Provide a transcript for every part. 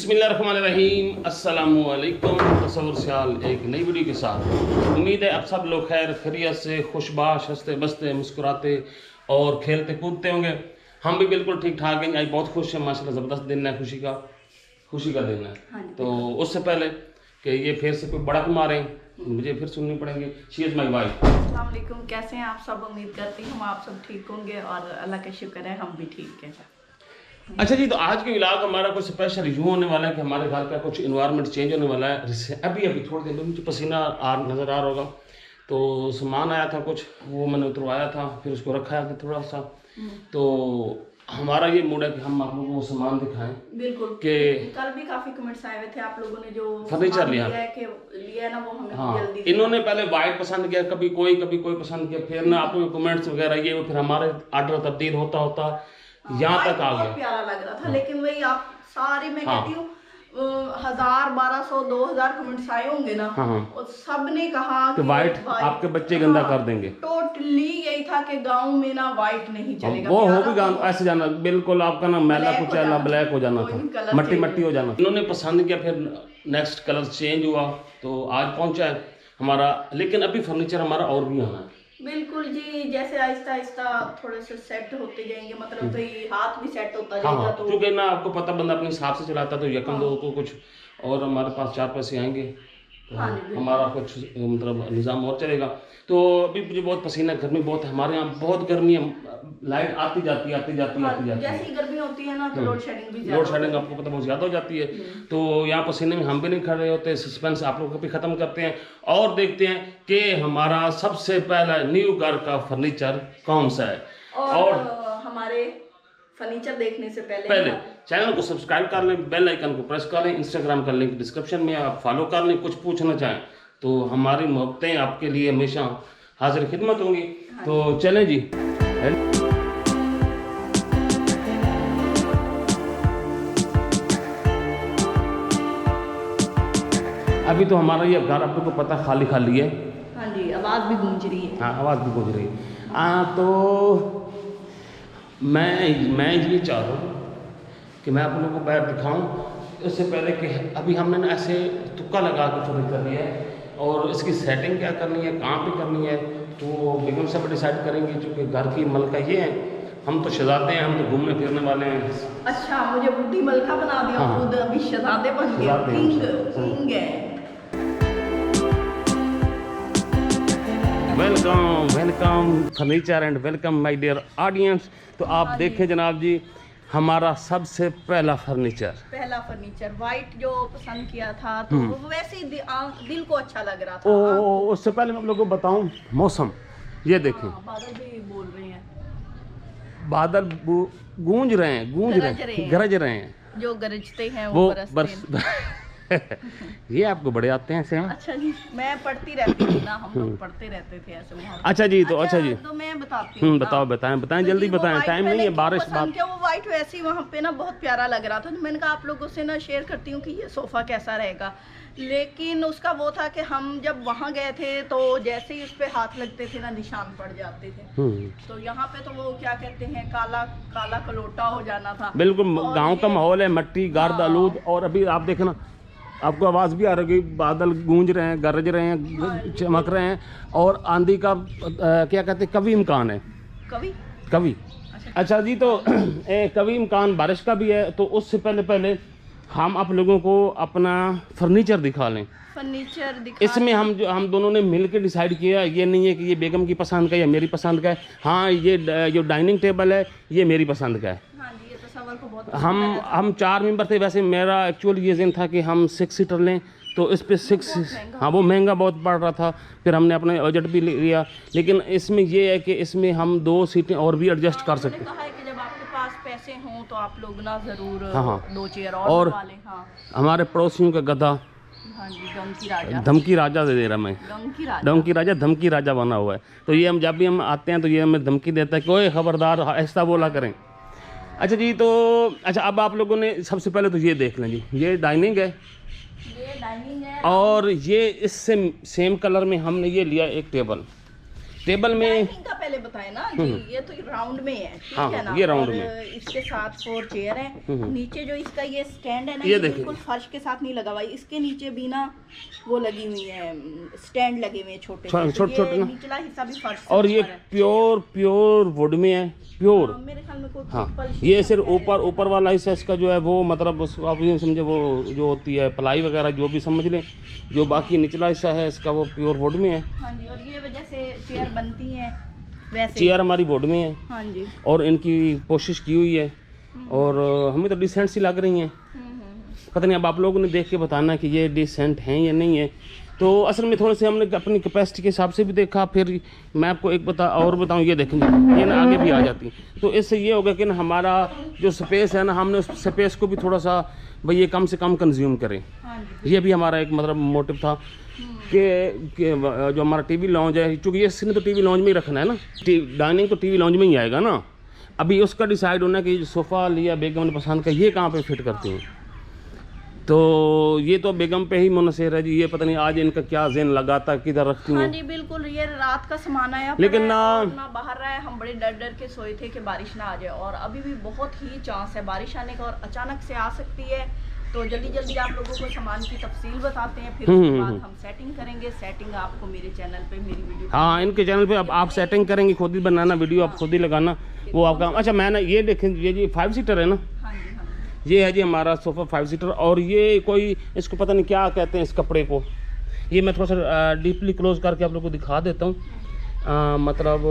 बिस्मिल्लाहिर्रहमानिर्रहीम अस्सलामुअलैकुम। तसव्वुर सियाल एक नई वीडियो के साथ। उम्मीद है अब सब लोग खैर खैरियत से खुशबाश हंसते बसते मुस्कुराते और खेलते कूदते होंगे। हम भी बिल्कुल ठीक ठाक हैं। आज बहुत खुश हैं माशाल्लाह, ज़बरदस्त दिन है, खुशी का दिन है। तो उससे पहले कि ये फिर से कोई बड़ा बीमार है, मुझे फिर सुननी पड़ेंगे। She is my wife. अस्सलाम वालेकुम, कैसे हैं आप सब? उम्मीद करती हूँ आप सब ठीक होंगे और अल्लाह का शुक्र है हम भी ठीक हैं। अच्छा जी, तो आज के व्लॉग हमारा कुछ स्पेशल यूँ होने वाला है कि हमारे घर का कुछ इन्वायरमेंट चेंज होने वाला है। अभी थोड़ी देर में मुझे पसीना नज़र आ रहा होगा। तो सामान आया था कुछ, वो मैंने उतरवाया था, फिर उसको रखा है थोड़ा सा। तो हमारा ये मूड है कि हम आप लोगों को सामान दिखाएं। बिल्कुल कि कल भी काफी कमेंट्स आए हुए थे आप लोगों ने जो फर्नीचर लिया है ना, वो हमें हाँ, जल्दी इन्होंने पहले वाइट पसंद किया, कभी कोई पसंद किया, फिर ना आप लोगों के कमेंट्स वगैरह ये, फिर हमारे ऑर्डर तब्दील होता यहाँ तक आ गया। प्यारा लग रहा था, लेकिन वही आप सारे मैं कहती हूँ 1000, 1200, 2000 कमेंट्स आए होंगे ना, और सबने कहा कि वाइट आपके बच्चे गंदा कर देंगे। टोटली यही था कि गांव में ना वाइट नहीं चलेगा, वो हो भी गांव ऐसे जाना बिल्कुल आपका ना मैला कुचैला ब्लैक हो जाना था, मट्टी हो जाना। इन्होंने पसंद किया, फिर नेक्स्ट कलर चेंज हुआ तो आज पहुंचा है हमारा। लेकिन अभी फर्नीचर हमारा और भी आना है। बिल्कुल जी, जैसे आहिस्ता आहिस्ता थोड़े से सेट होते जाएंगे, मतलब तो ये हाथ भी सेट होता जाएगा। तो क्योंकि ना आपको पता बंदा अपने हिसाब से चलाता, तो यकम दो को कुछ और हमारे पास 4 पैसे आएंगे तो हमारा कुछ मतलब निज़ाम और चलेगा। तो अभी मुझे बहुत पसीना, गर्मी बहुत है हमारे यहाँ, बहुत गर्मी है, लाइट आती जाती है। जैसी गर्मी होती है ना तो लोड शेडिंग आपको पता बहुत ज़्यादा हो जाती है। तो यहाँ पसीने में हम भी नहीं खड़े होते। सस्पेंस आप लोगों को भी ख़त्म करते हैं और देखते हैं कि हमारा सबसे पहला न्यू घर का फर्नीचर कौन सा है। और हमारे फर्नीचर देखने से पहले चैनल को सब्सक्राइब कर लें, बेल आइकन को प्रेस कर लें, इंस्टाग्राम का लिंक डिस्क्रिप्शन में आप फॉलो कर लें। कुछ पूछना चाहें तो हमारी मोहब्बतें आपके लिए हमेशा हाजिर खिदमत होंगी। तो चलें जी। अभी तो हमारा ये घर आप लोग को पता खाली है। हाँ जी, आवाज़ भी गूंज रही है। हाँ, आवाज़ भी गूंज रही है। तो मैं ये चाह रहा हूँ कि मैं आप लोगों को बाहर दिखाऊं। उससे पहले कि अभी हमने ना ऐसे तुक्का लगा के फर्नीचर लिया है और इसकी सेटिंग क्या करनी है, कहाँ पे करनी है, तो बेगम साहब डिसाइड करेंगे। चूँकि घर की मलका ये है, हम तो शहजादे हैं, हम तो घूमने फिरने वाले हैं। अच्छा, मुझे बुढ़ी मलका बना दिया। खुद अभी शहजादे बन गए, किंग है। Welcome furniture and welcome my dear audience. तो आप देखें जनाब जी, हमारा सबसे पहला फर्नीचर वाइट जो पसंद किया था, तो वो वैसे ही दिल को अच्छा लग रहा था। उससे पहले मैं आप लोगों को बताऊं मौसम, ये देखें। बादल भी बोल रहे हैं, बादल गूंज रहे हैं, गरज रहे हैं। जो गरजते हैं वो बरसते हैं। ये आपको बड़े आते हैं ऐसे? हाँ, अच्छा जी, मैं पढ़ती रहती थी ना, हम लोग पढ़ते रहते थे ऐसे वहाँ। अच्छा जी, तो मैं बताती हूँ। बताएं जल्दी बताएं, टाइम नहीं है, बारिश बात क्या। वो वाइट वैसे ही वहाँ पे ना बहुत प्यारा लग रहा था, तो मैंने कहा आप लोगों से ना शेयर करती हूँ कि ये सोफ़ा कैसा रहेगा। लेकिन उसका वो था कि हम जब वहाँ गए थे तो जैसे ही उस पर हाथ लगते थे ना, निशान पड़ जाते थे। तो यहाँ पे तो वो क्या कहते हैं, काला कलोटा हो जाना था। बिल्कुल गाँव का माहौल है, मट्टी गार्द आलूद। और अभी आप देखें ना, आपको आवाज़ भी आ रही है, बादल गूंज रहे हैं, गरज रहे हैं, चमक रहे हैं, और आंधी का क्या कहते हैं, कभी इम्कान है। कभी अच्छा जी, तो कभी इम्कान बारिश का भी है। तो उससे पहले हम आप लोगों को अपना फर्नीचर दिखा लें। इसमें हम दोनों ने मिल के डिसाइड किया। ये नहीं है कि ये बेगम की पसंद का या मेरी पसंद का है। हाँ, ये जो डाइनिंग टेबल है ये मेरी पसंद का है। हम 4 मेंबर थे। वैसे मेरा एक्चुअल ये जिन था कि हम 6 सीटर लें, तो इस पे 6, हाँ वो महंगा बहुत पड़ रहा था। फिर हमने अपने बजट भी लिया। लेकिन इसमें ये है कि इसमें हम 2 सीटें और भी एडजस्ट कर सकते हैं। जब आपके पास पैसे हों तो आप लोग ना ज़रूर 2 चेयर और बनवा लें। हमारे पड़ोसियों का गधा धमकी राजा दे रहा, मैं धमकी राजा बना हुआ है। तो ये हम जब भी हम आते हैं तो ये हमें धमकी देता है, कोई खबरदार ऐसा बोला करें। अच्छा जी, तो अच्छा अब आप लोगों ने सबसे पहले तो ये देख लें जी, ये डाइनिंग है। और ये इससे सेम कलर में हमने ये लिया एक टेबल में। पहले बताए ना जी, ये तो राउंड में है, ठीक हाँ, है ना, ये राउंड और में। इसके साथ 4 चेयर है। नीचे जो इसका ये स्टैंड है ना, ये ये देखिए। बिल्कुल फर्श के साथ नहीं लगा हुआ है, इसके नीचे भी ना वो लगी हुई है, स्टैंड लगे हुए हैं छोटे छोटे ना। निचला हिस्सा भी फर्श से और ये ऊपर है। प्योर वुड में है, प्योर। हाँ, मेरे ख्याल में कोई हाँ, ट्रिपल ये शीशम सिर्फ है। ऊपर वाला हिस्सा इसका जो है वो मतलब आप ये समझे वो जो होती है प्लाई वगैरह जो भी समझ लें, जो बाकी निचला हिस्सा है इसका वो प्योर वुड में है। हाँ जी, और ये वजह से चेयर बनती है वैसे। चेयर हमारी वुड में है हाँ जी। और इनकी कोशिश की हुई है और हमें तो डिसेंट सी लग रही हैं। पता नहीं अब आप लोगों ने देख के बताना कि ये डिसेंट हैं या नहीं है। तो असल में थोड़े से हमने अपनी कैपेसिटी के हिसाब से भी देखा, फिर मैं आपको एक बताऊं, ये देखेंगे ये ना आगे भी आ जाती, तो इससे ये होगा कि ना हमारा जो स्पेस है ना, हमने उस स्पेस को भी थोड़ा सा भाई ये कम से कम कंज्यूम करें। हाँ जी। ये भी हमारा एक मतलब मोटिव था कि जो हमारा टीवी लॉन्ज है, क्योंकि इसने तो टीवी लॉन्ज में ही रखना है ना, डाइनिंग तो टीवी लॉन्ज में ही आएगा ना। अभी उसका डिसाइड होना है कि सोफ़ा लिया बेगम ने पसंद का, ये कहाँ पे फिट करते हैं, तो ये तो बेगम पे ही मुनसर है जी। ये पता नहीं आज इनका क्या ज़हन लगाता किधर रखती हाँ हैं। जी बिल्कुल, ये रात का सामान आया लेकिन पड़ा है ना- और ना बाहर रहा है, हम बड़े डर के सोए थे कि बारिश ना आ जाए, और अभी भी बहुत ही चांस है बारिश आने का, और अचानक से आ सकती है। तो जल्दी आप लोगों को सामान की तफसील बताते हैं, फिर उसके बाद हम सेटिंग करेंगे। सेटिंग आपको मेरे चैनल पे मेरी वीडियो। हाँ, इनके चैनल पे अब आप सेटिंग करेंगे, खुद ही बनाना वीडियो, आप खुद ही लगाना, वो आपका। अच्छा मैं ना ये देखें, ये जी 5 सीटर है ना, हाँ जी। हाँ ये है जी हमारा सोफ़ा 5 सीटर। और ये कोई इसको पता नहीं क्या कहते हैं इस कपड़े को, ये मैं थोड़ा सा डीपली क्लोज करके आप लोगों को दिखा देता हूँ। मतलब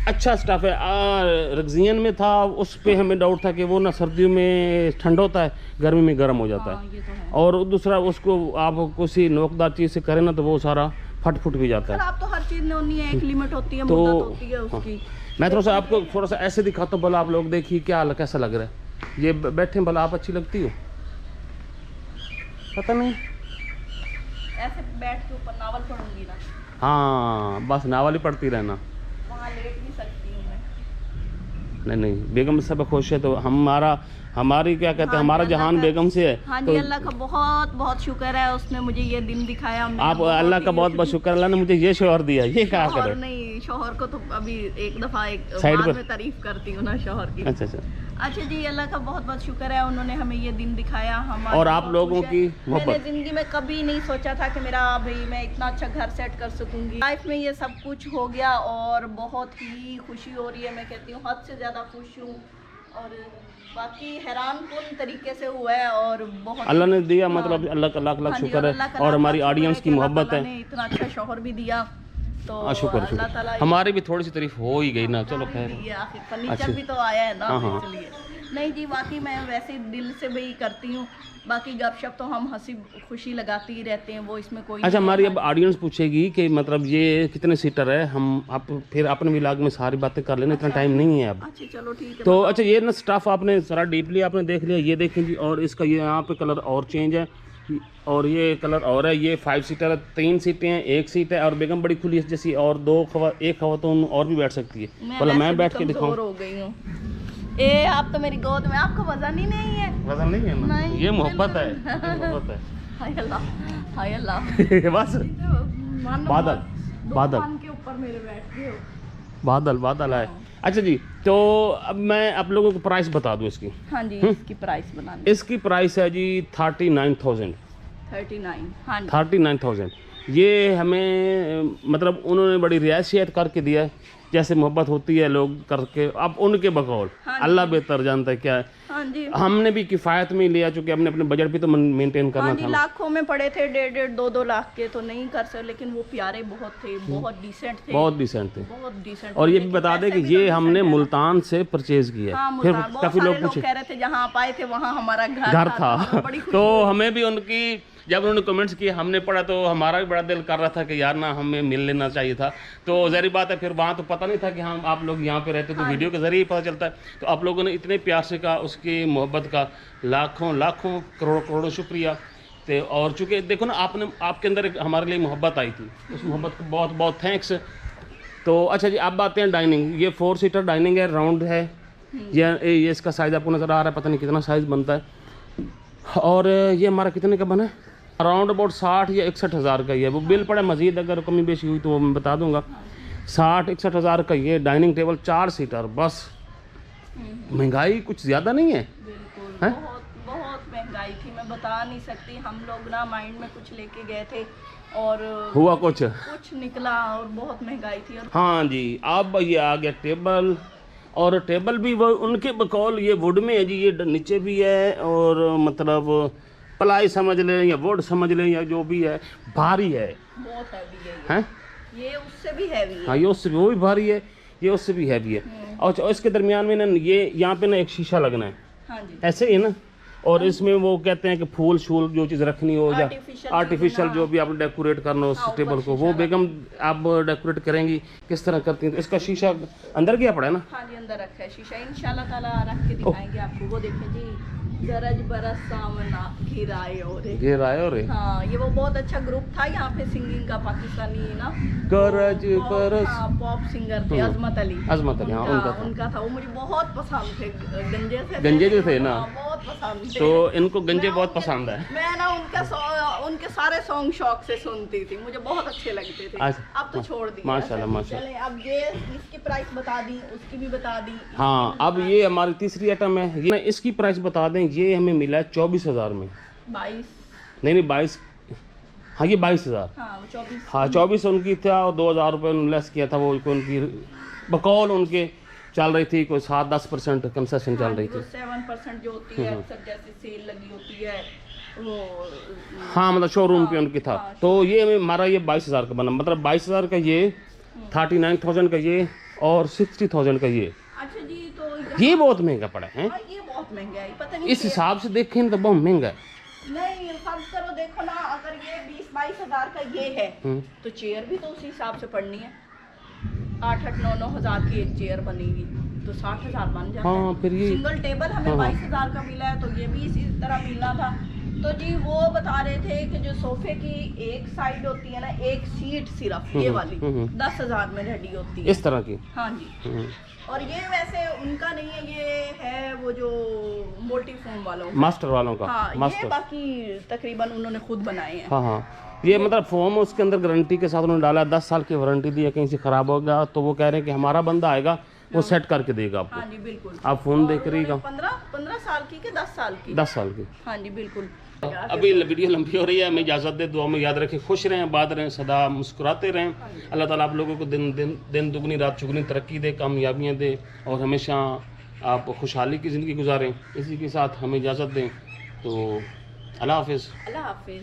अच्छा स्टफ़ है। रगजियन में था, उस पे हमें डाउट था कि वो ना सर्दियों में ठंडा होता है, गर्मी में गर्म हो जाता हाँ, है। ये तो है। और दूसरा उसको आप किसी नोकदार चीज़ से करें ना तो वो सारा फट फुट भी जाता सर है। आप तो हर चीज़ में होनी है, एक लिमिट होती है, तो मुद्दत होती है उसकी। मैं थोड़ा सा आपको थोड़ा सा ऐसे दिखाता हूँ, भला आप लोग देखिए क्या कैसा लग रहा है। ये बैठे भला आप अच्छी लगती हो, पता नहीं। ऐसे बैठ के ऊपर नावल पढ़ूंगी ना, हाँ बस नावल ही पढ़ती रहना। वहाँ लेट भी सकती हूँ मैं। नहीं बेगम सब खुश है तो हमारी क्या कहते हैं, हाँ, हमारा अल्लाह जहान का- बेगम से है। हाँ तो जी, अल्लाह का बहुत बहुत शुक्र है, उसने मुझे ये दिन दिखाया। मैं आप अल्लाह का बहुत बहुत शुक्र, अल्लाह ने मुझे ये शोहर दिया, ये क्या शौहर करे। नहीं, शौहर को तो अभी एक दफा साइड बाद पर। में तारीफ करती हूँ ना शौहर की। अच्छा अच्छा जी, अल्लाह का बहुत बहुत शुक्र है, उन्होंने हमें ये दिन दिखाया। हम और आप लोगों की मोहब्बत। मैंने जिंदगी में कभी नहीं सोचा था कि मेरा भाई मैं इतना अच्छा घर सेट कर सकूंगी। लाइफ में ये सब कुछ हो गया और बहुत ही खुशी हो रही है। मैं कहती हूँ हद से ज़्यादा खुश हूँ, और बाकी हैरान कौन तरीके से हुआ है, और बहुत अल्लाह ने दिया, हाँ। मतलब अल्लाह का लाख लाख हाँ जी, शुक्र अल्लाह है। का और लाख हमारी लाख शुक्र ऑडियंस है की कि अल्लाह मोहब्बत ताला है। ने इतना अच्छा शौहर भी दिया, तो शुक्र अल्लाह शुक्र ताला हमारी भी थोड़ी सी तारीफ हो ही गई ना, चलो खैर। ये आखिर फर्नीचर अच्छी। भी तो आया है ना, हाँ, तो हाँ। इसलिए नहीं जी, बाकी मैं वैसे दिल से भी करती हूँ। बाकी गपशप तो हम हंसी खुशी लगाते ही रहते हैं, वो इसमें कोई अच्छा नहीं हमारी है। अब ऑडियंस पूछेगी कि मतलब ये कितने सीटर है, हम आप फिर अपने व्लॉग में सारी बातें कर लेना, इतना टाइम नहीं है अब। अच्छा चलो ठीक है। तो अच्छा ये ना स्टफ़ आपने सारा डीपली आपने देख लिया, ये देखें जी। और इसका ये यहाँ पे कलर और चेंज है, और ये कलर और है। ये 5 सीटर है, 3 सीटें हैं, 1 सीट है, और बेगम बड़ी खुली है जैसी, और एक खवातून और भी बैठ सकती है। भला वैसे मैं भी बैठ के कमज़ोर दिखाऊं? हो गई हूँ। ए आप तो मेरी गोद में, आपका वजन ही नहीं है। वजन नहीं है ना, नहीं, ये मोहब्बत है, बिल्कुल। ये मोहब्बत है। हाय अल्लाह, हाय अल्लाह। बस मानो बादल, दो बादल। पान के ऊपर मेरे बैठ गए हो। बादल आए। अच्छा जी, तो अब मैं आप लोगों को प्राइस बता दूं इसकी। हाँ जी, इसकी प्राइस बनानी। इसकी प्राइस है जी 39,000। 39। हाँ जी। 39,000 ये हमें मतलब उन्होंने बड़ी रियायत करके दिया है, जैसे मोहब्बत होती है लोग करके, अब उनके बकौल हाँ अल्लाह बेहतर जानता है क्या है। हाँ जी। हमने भी किफ़ायत में लिया, चूँकि हमने अपने बजट भी तो मेंटेन करना हाँ जी, था ना। लाखों में पड़े थे, 1.5-2 लाख के तो नहीं कर सकते, लेकिन वो प्यारे बहुत थे, बहुत डिसेंट थे, बहुत डिसेंट थे। बहुत डिसेंट। और ये भी बता दें कि ये हमने मुल्तान से परचेज किया हाँ, है। फिर मुल्तान, बहुत काफ़ी सारे लोग लोग पूछे कह रहे थे जहाँ आप आए थे वहाँ हमारा घर था तो बड़ी खुशी तो हुई। हमें भी उनकी, जब उन्होंने कमेंट्स किए हमने पढ़ा तो हमारा भी बड़ा दिल कर रहा था कि यार ना हमें मिल लेना चाहिए था। तो ज़ाहिर बात है, फिर वहाँ तो पता नहीं था कि हम आप लोग यहाँ पे रहते, तो वीडियो के ज़रिए ही पता चलता है। तो आप लोगों ने इतने प्यार से कहा, उसकी मोहब्बत का लाखों लाखों करोड़ों शुक्रिया। तो और चूँकि देखो ना, आपके अंदर एक हमारे लिए मोहब्बत आई थी, उस मोहब्बत को बहुत बहुत थैंक्स। तो अच्छा जी, अब आते हैं डाइनिंग। ये 4 सीटर डाइनिंग है, राउंड है। ये इसका साइज़ आपको नज़र आ रहा है, पता नहीं कितना साइज़ बनता है। और ये हमारा कितने का बना है, अराउंड अबाउट 60 या 61 हज़ार का ही है। वो बिल पड़ा मज़ीद, अगर कमी बेशी हुई तो वो मैं बता दूंगा। 60-61 हज़ार का ये डाइनिंग टेबल 4 सीटर बस। महंगाई कुछ ज़्यादा नहीं है? बिल्कुल हैं? बहुत बहुत महंगाई थी, मैं बता नहीं सकती। हम लोग ना माइंड में कुछ लेके गए थे और हुआ कुछ? निकला और बहुत महंगाई थी। और हाँ जी, अब ये आ गया टेबल, और टेबल भी वो उनके बकौल ये वुड में है जी, ये नीचे भी है और मतलब प्लाई समझ लें या वुड समझ लें या जो भी है, भारी है। बहुत हैवी है हैं? ये उससे भी हैवी है। हाँ, ये उससे भी, वो भी भारी है, ये उससे भी हैवी है। और इसके दरमियान में ना ये यहाँ पे ना एक शीशा लगना है। हाँ जी, ऐसे ही ना, और इसमें वो कहते हैं कि फूल शूल जो चीज़ रखनी हो या आर्टिफिशियल जो भी आप डेकोरेट करना हो उस टेबल को, वो बेगम आप डेकोरेट करेंगी किस तरह करती हैं? तो इसका शीशा अंदर गया पड़ा है ना? हाँ जी, अंदर रखा है शीशा, इंशाल्लाह ताला रख के दिखाएंगे आपको। वो देखिए जी, गरज बरस सावना घिराए और घेर आए और हाँ, ये वो बहुत अच्छा ग्रुप था यहाँ पे सिंगिंग का, पाकिस्तानी ना गरज बरस, पॉप सिंगर थे, अजमत अली। अजमत अली, हाँ, उनका था। वो मुझे बहुत पसंद थे। गंजे जो थे ना, हाँ, बहुत पसंद थे। तो इनको गंजे बहुत पसंद है। मैं ना उनके सारे सॉन्ग शौक से सुनती थी, मुझे बहुत अच्छे लगते थे। अच्छा, अब तो छोड़ दिया। माशाल्लाह माशाल्लाह। चले, अब ये इसकी प्राइस बता दी, उसकी भी बता दी। हाँ, अब ये हमारी तीसरी आइटम है। ये इसकी प्राइस बता दें, ये हमें मिला है 24,000 में। 22, नहीं 22, हाँ ये 22,000। हाँ 24। हाँ 24 उनकी था और 2,000 रुपये उन्होंने लेस किया था। वो उनकी बकौल उनके चल रही थी, कोई 7-10% कंसेशन चल रही थी। 7% जो होती है अक्सर, जैसे सेल लगी होती है वो। हाँ, मतलब शोरूम पे उनकी था। हाँ, तो ये हमारा ये 22,000 का बना, मतलब 22,000 का ये, 39,000 का ये और 60,000 का ये। अच्छा जी, तो ये बहुत महंगा पड़ा है। हाँ, ये बहुत महंगा है, पता नहीं इस हिसाब से देखें तो बहुत महंगा है। नहीं, फर्ज करो, देखो ना, अगर ये 20-22 हज़ार का ये है तो चेयर भी तो उसी हिसाब से पड़नी है। 8-9 हज़ार की एक चेयर बनेगी तो 60,000 बन जाता है। हाँ, फिर ये सिंगल टेबल हमें 22,000 का मिला है, तो ये भी इसी तरह मिलना था। तो जी वो बता रहे थे कि जो सोफे की एक साइड होती है ना, एक सीट सिर्फ ये वाली 10,000 में रेडी होती है, इस तरह की। हाँ जी। और ये वैसे उनका नहीं है, ये है वो जो मोल्टीफोम वालों का, मास्टर वालों का। हाँ, ये मास्टर, बाकी तकरीबन उन्होंने खुद बनाए हैं। हाँ हाँ, ये मतलब फॉर्म उसके अंदर गारंटी के साथ उन्होंने डाला, 10 साल की वारंटी दी है। कहीं से ख़राब होगा तो वो कह रहे हैं कि हमारा बंदा आएगा, वो सेट करके देगा आपको। हाँ जी, बिल्कुल। आप फ़ोन देख रहिएगा। 15 साल की के 10 साल की? 10 साल की। हाँ जी, बिल्कुल। अभी वीडियो लंबी हो रही है, हमें इजाज़त दे, दुआ में याद रखें, खुश रहें, आबाद रहें, सदा मुस्कुराते रहें। अल्लाह ताला आप लोगों को दिन दुगनी रात चुगनी तरक्की दे, कामयाबियाँ दे और हमेशा आप खुशहाली की ज़िंदगी गुजारें। इसी के साथ हमें इजाज़त दें, तो अल्लाह हाफिज़। अल्लाह हाफिज़।